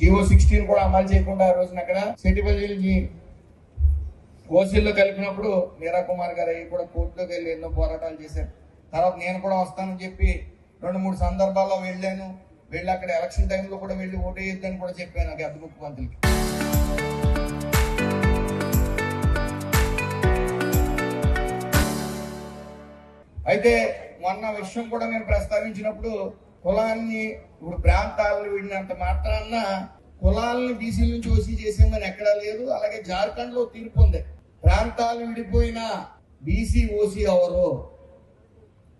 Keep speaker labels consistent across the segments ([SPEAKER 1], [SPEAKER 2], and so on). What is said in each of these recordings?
[SPEAKER 1] GO 16 కూడా అమలు చేయకుండా ఆ రోజున అక్కడ సెటిపల్లి ఓసీల్లో కలిపినప్పుడు మీరా కుమార్ గారు అవి కూడా కోర్టులోకి వెళ్ళి ఎన్నో పోరాటాలు చేశారు. తర్వాత నేను కూడా వస్తానని చెప్పి 2-3 సందర్భాల్లో వెళ్ళి అక్కడ ఎలక్షన్ టైంలో కూడా వెళ్ళి ఓటు వేయొద్దని కూడా చెప్పాను నాకు అద్దె ముఖ్యమంత్రికి. అయితే మొన్న విషయం కూడా నేను ప్రస్తావించినప్పుడు కులాన్ని ఇప్పుడు ప్రాంతాలను విడినంత మాత్రాన కులాలను బీసీ నుంచి ఓసీ చేసామని ఎక్కడా లేదు. అలాగే జార్ఖండ్ లో తీర్పు ఉంది, ప్రాంతాలు విడిపోయిన బీసీ ఓసీ ఎవరు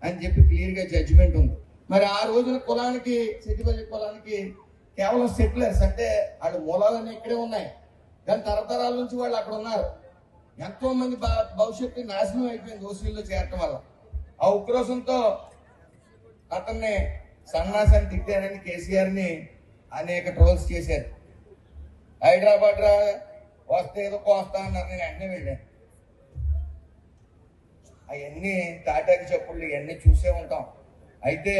[SPEAKER 1] అని చెప్పి క్లియర్ గా జడ్జిమెంట్ ఉంది. మరి ఆ రోజున కులానికి సెటిపల్లి కులానికి కేవలం సెటిలర్స్ అంటే వాళ్ళ మూలాలన్నీ ఇక్కడే ఉన్నాయి, కానీ తరతరాల నుంచి వాళ్ళు అక్కడ ఉన్నారు. ఎంతో మంది భవిష్యత్తు నాశనం అయిపోయింది ఓసీల్లో చేరటం వల్ల. ఆ ఉక్రోషంతో అతన్ని సన్నాసాన్ని తిట్టానని కేసీఆర్ ని అనేక ట్రోల్స్ చేశారు. హైదరాబాద్ వస్తే ఏదో కోస్తా అన్నారు, నేను వెంటనే వెళ్ళాను. అవన్నీ తాటాకి చెప్పులు ఇవన్నీ చూసే ఉంటాం. అయితే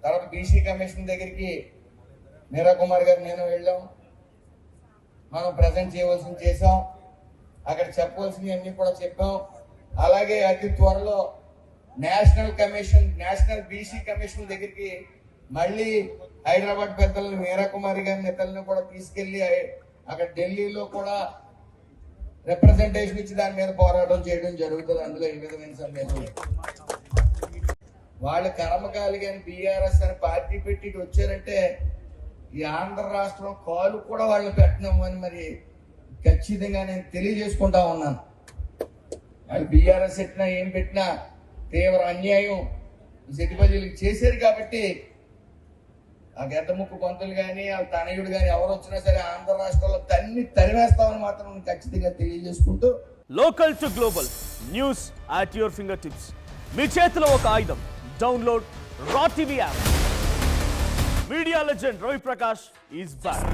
[SPEAKER 1] తర్వాత బీసీ కమిషన్ దగ్గరికి మీరా కుమార్ గారు నేను వెళ్ళాం. మనం ప్రజెంట్ చేయవలసింది చేసాం, అక్కడ చెప్పవలసినవి అన్ని కూడా చెప్పాం. అలాగే అతి త్వరలో నేషనల్ బీసీ కమిషన్ దగ్గరికి మళ్ళీ హైదరాబాద్ పెద్దలను మీరా కుమారి గారి నేతలను కూడా తీసుకెళ్లి అక్కడ ఢిల్లీలో కూడా రిప్రజెంటేషన్ ఇచ్చి దాని మీద పోరాటం చేయడం జరుగుతుంది. అందులో ఏ విధమైన సందేహం లేదు. వాళ్ళు కర్మకాలి కానీ బీఆర్ఎస్ అని పార్టీ పెట్టి వచ్చారంటే ఈ ఆంధ్ర రాష్ట్రం కాలు కూడా వాళ్ళు పెట్టినాము అని మరి ఖచ్చితంగా నేను తెలియజేసుకుంటా ఉన్నాను. వాళ్ళు బీఆర్ఎస్ పెట్టినా ఏం పెట్టినా తీవ్ర అన్యాయం సెటిపల్లికి చేశారు. కాబట్టి ఆ గెడ్డముక్కు పంతులు కానీ ఆ తనయుడు కానీ ఎవరు వచ్చినా సరే ఆంధ్ర రాష్ట్రంలో తరిమేస్తామని మాత్రం ఖచ్చితంగా తెలియజేసుకుంటూ,
[SPEAKER 2] local to global news at your finger tips. మీ చేతిలో ఒక ఆయుధం. Download raw TV app. Media legend Ravi Prakash is back.